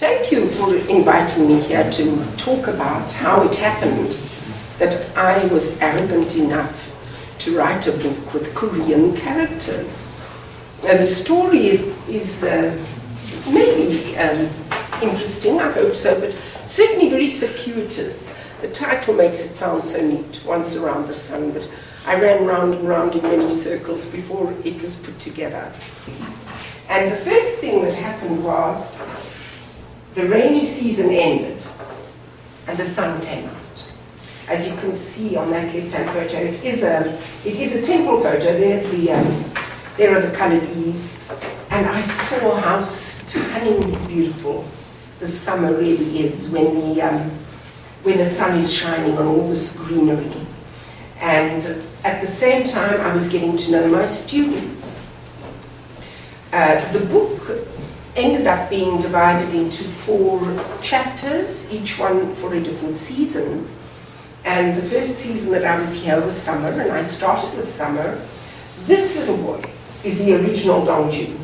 Thank you for inviting me here to talk about how it happened that I was arrogant enough to write a book with Korean characters. The story is maybe interesting, I hope so, but certainly very circuitous. The title makes it sound so neat, Once Around the Sun, but I ran round and round in many circles before it was put together. And the first thing that happened was the rainy season ended and the sun came out. As you can see on that left-hand photo, it is a temple photo. There are the colored eaves, and I saw how stunningly beautiful the summer really is when the sun is shining on all this greenery. And at the same time, I was getting to know my students. The book ended up being divided into 4 chapters, each one for a different season. And the first season that I was here was summer, and I started with summer. This little boy is the original Dongju.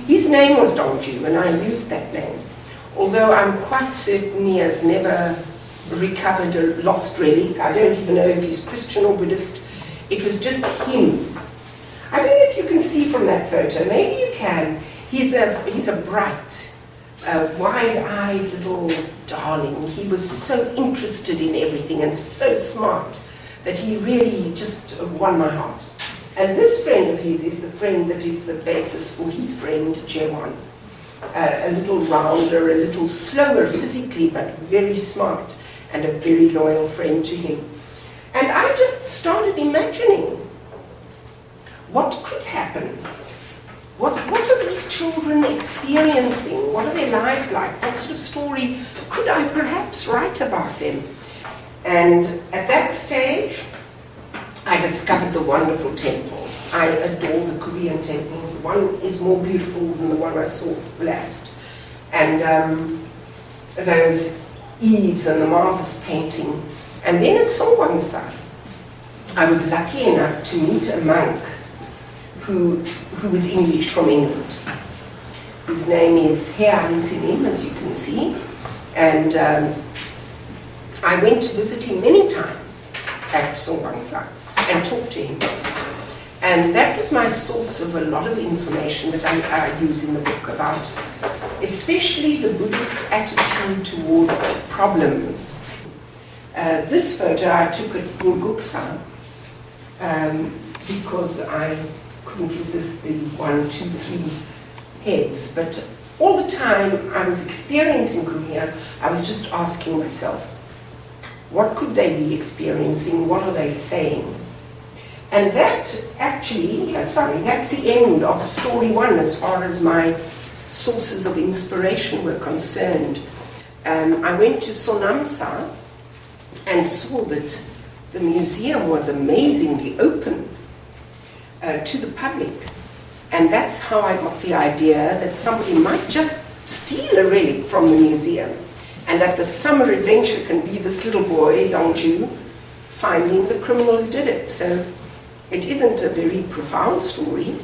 His name was Dongju, and I used that name. Although I'm quite certain he has never recovered a lost relic. I don't even know if he's Christian or Buddhist. It was just him. I don't know if you can see from that photo. Maybe you can. He's a bright, wide-eyed little darling. He was so interested in everything and so smart that he really just won my heart. And this friend of his is the friend that is the basis for his friend Jeollanam. A little rounder, a little slower physically, but very smart and a very loyal friend to him. And I just started imagining what could happen. What are these children experiencing? What are their lives like? What sort of story could I perhaps write about them? And at that stage, I discovered the wonderful temples. I adore the Korean temples. One is more beautiful than the one I saw last. And those eaves and the marvelous painting. And then at Suncheon, I was lucky enough to meet a monk who was English from England. His name is Hae-an Sunim, as you can see. And I went to visit him many times at Suncheon and talked to him. And that was my source of a lot of information that I use in the book about, especially the Buddhist attitude towards problems. This photo I took at Guksa because I couldn't resist the 1, 2, 3 heads. But all the time I was experiencing Korea, I was just asking myself, what could they be experiencing? What are they saying? And that actually, that's the end of story 1 as far as my sources of inspiration were concerned. I went to Sonamsa and saw that the museum was amazingly open to the public. And that's how I got the idea that somebody might just steal a relic from the museum, and that the summer adventure can be this little boy, Dongju, finding the criminal who did it. So it isn't a very profound story,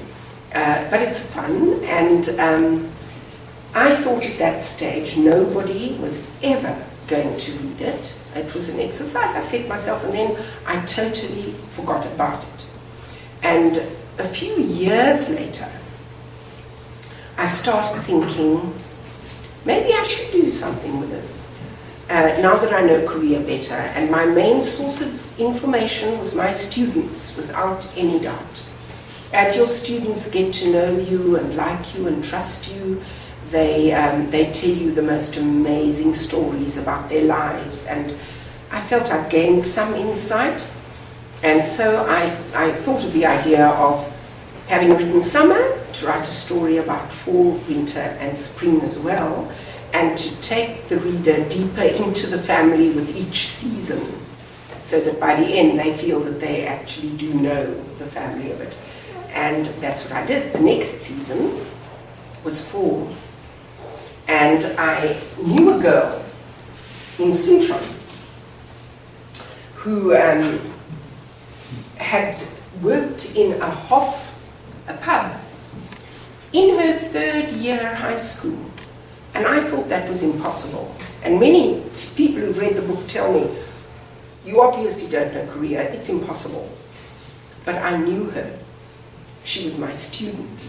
but it's fun. And I thought at that stage nobody was ever going to read it. It was an exercise I set myself, and then I totally forgot about it. And a few years later, I started thinking, maybe I should do something with this. Now that I know Korea better, and my main source of information was my students, without any doubt. As your students get to know you and like you and trust you, they tell you the most amazing stories about their lives, and I felt I'd gained some insight. And so I thought of the idea of having written summer, to write a story about fall, winter, and spring as well, and to take the reader deeper into the family with each season, so that by the end they feel that they actually do know the family of it. And that's what I did. The next season was fall. And I knew a girl in Suncheon who had worked in a pub, in her 3rd year high school. And I thought that was impossible. And many people who've read the book tell me, you obviously don't know Korea, it's impossible. But I knew her. She was my student.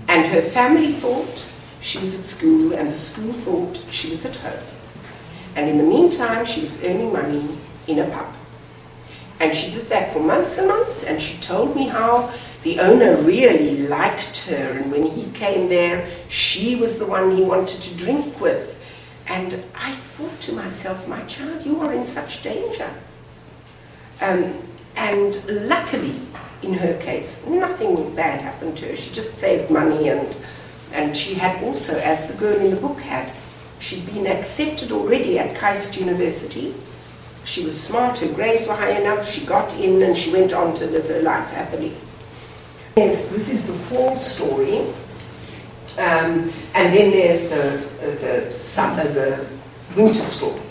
And her family thought she was at school, and the school thought she was at home. And in the meantime, she was earning money in a pub. And she did that for months and months, and she told me how the owner really liked her, and when he came there, she was the one he wanted to drink with. And I thought to myself, my child, you are in such danger. And luckily, in her case, nothing bad happened to her. She just saved money, and she had also, as the girl in the book had, she'd been accepted already at KAIST University. She was smart, her grades were high enough, she got in and she went on to live her life happily. Yes, this is the fall story. And then there's the winter story.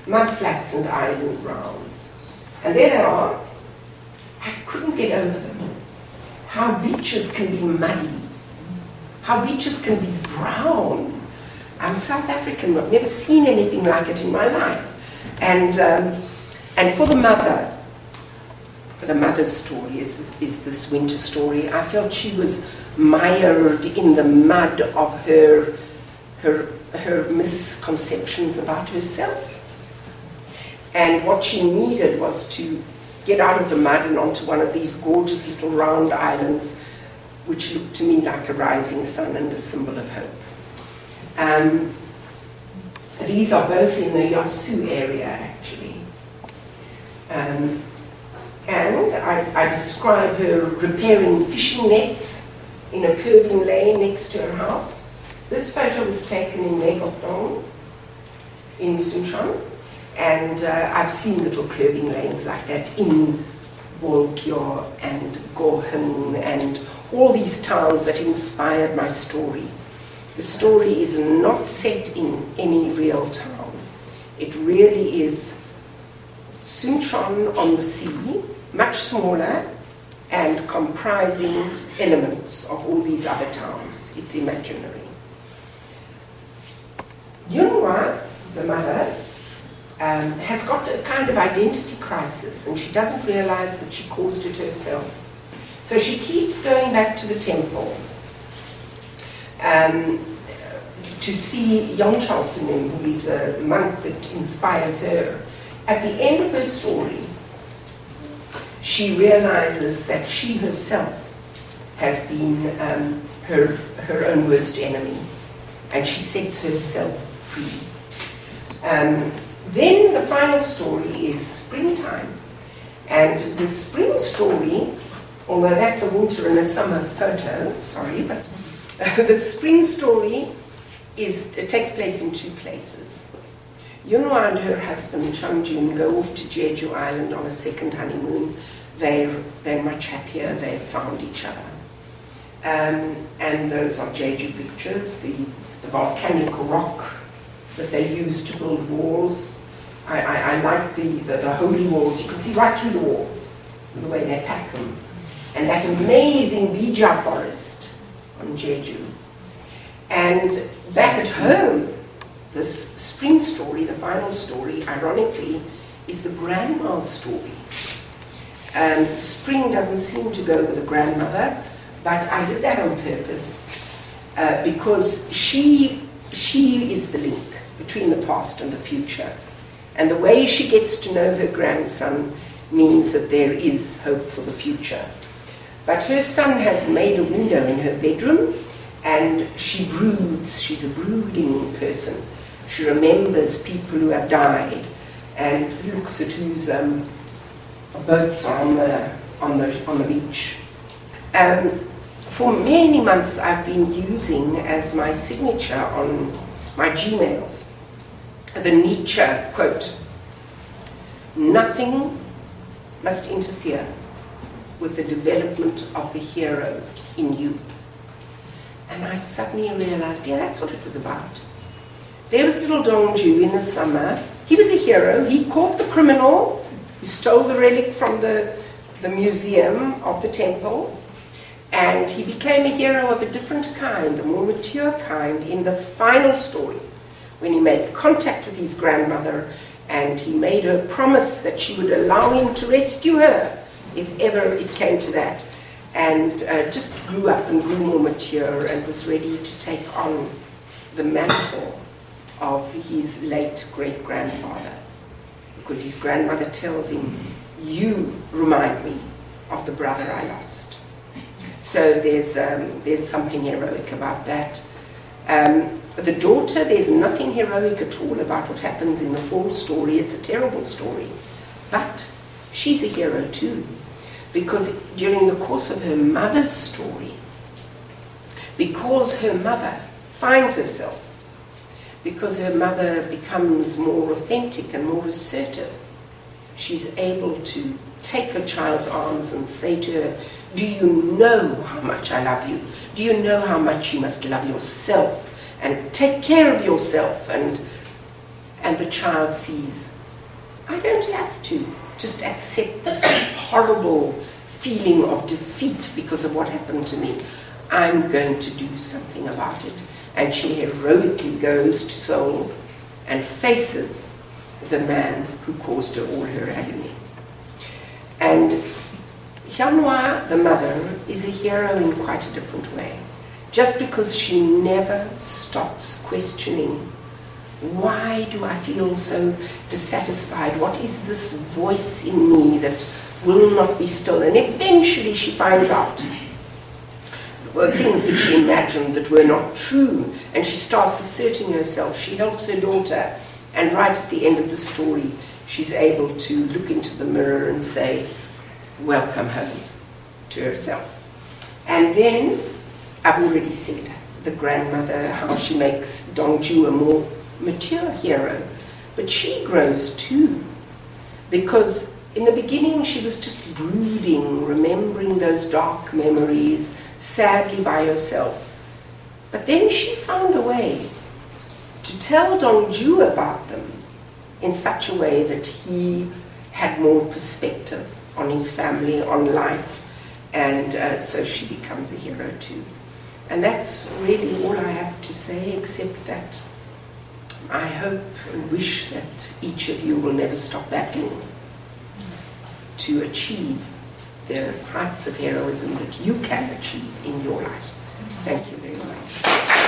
Mud flats and island rounds. And there they are. I couldn't get over them. How beaches can be muddy. How beaches can be brown. I'm South African, I've never seen anything like it in my life. And for the mother's story is this winter story. I felt she was mired in the mud of her misconceptions about herself. And what she needed was to get out of the mud and onto one of these gorgeous little round islands, which looked to me like a rising sun and a symbol of hope. These are both in the Yasu area, actually. And I describe her repairing fishing nets in a curving lane next to her house. This photo was taken in Megokdong in Suncheon, and I've seen little curving lanes like that in Wolkyo and Gohan and all these towns that inspired my story. The story is not set in any real town. It really is Suncheon on the sea, much smaller, and comprising elements of all these other towns. It's imaginary. Yun-hwa, the mother, has got a kind of identity crisis, and she doesn't realize that she caused it herself. So she keeps going back to the temples to see Suncheon National University, who is a monk that inspires her. At the end of her story, she realizes that she herself has been her own worst enemy, and she sets herself free. Then the final story is springtime, and the spring story, although that's a winter and a summer photo, sorry, but the spring story takes place in two places. Yun-hwa and her husband, Chang-jun, go off to Jeju Island on a second honeymoon. They're much happier, they've found each other. And those are Jeju pictures, the volcanic rock that they use to build walls. I like the holy walls. You can see right through the wall, the way they pack them. And that amazing bija forest on Jeju. And back at home, this spring story, the final story, ironically, is the grandma's story. Spring doesn't seem to go with the grandmother, but I did that on purpose because she is the link between the past and the future. And the way she gets to know her grandson means that there is hope for the future. But her son has made a window in her bedroom, and she broods. She's a brooding person. She remembers people who have died and looks at whose boats are on the beach. For many months I've been using as my signature on my Gmails the Nietzsche quote, "Nothing must interfere with the development of the hero in you." And I suddenly realized, yeah, that's what it was about. There was little Dongju in the summer. He was a hero. He caught the criminal who stole the relic from the museum of the temple. And he became a hero of a different kind, a more mature kind, in the final story, when he made contact with his grandmother and he made her promise that she would allow him to rescue her if ever it came to that, and just grew up and grew more mature and was ready to take on the mantle of his late great-grandfather, because his grandmother tells him, "You remind me of the brother I lost." So there's something heroic about that. The daughter, there's nothing heroic at all about what happens in the fall story. It's a terrible story. But she's a hero too, because during the course of her mother's story, because her mother finds herself, because her mother becomes more authentic and more assertive, she's able to take her child's arms and say to her, "Do you know how much I love you? Do you know how much you must love yourself and take care of yourself?" And the child sees, I don't have to just accept this horrible feeling of defeat because of what happened to me. I'm going to do something about it. And she heroically goes to Seoul and faces the man who caused her all her agony. And Yun-hwa, the mother, is a hero in quite a different way. Just because she never stops questioning, why do I feel so dissatisfied? What is this voice in me that will not be still? And eventually she finds out were things that she imagined that were not true, and she starts asserting herself. She helps her daughter, and right at the end of the story, she's able to look into the mirror and say, "Welcome home," to herself. And then, I've already said, the grandmother, how she makes Dong-ju a more mature hero, but she grows too, because in the beginning she was just brooding, remembering those dark memories, sadly by herself. But then she found a way to tell Dong-ju about them in such a way that he had more perspective on his family, on life, and so she becomes a hero too. And that's really all I have to say, except that I hope and wish that each of you will never stop battling to achieve the heights of heroism that you can achieve in your life. Thank you very much.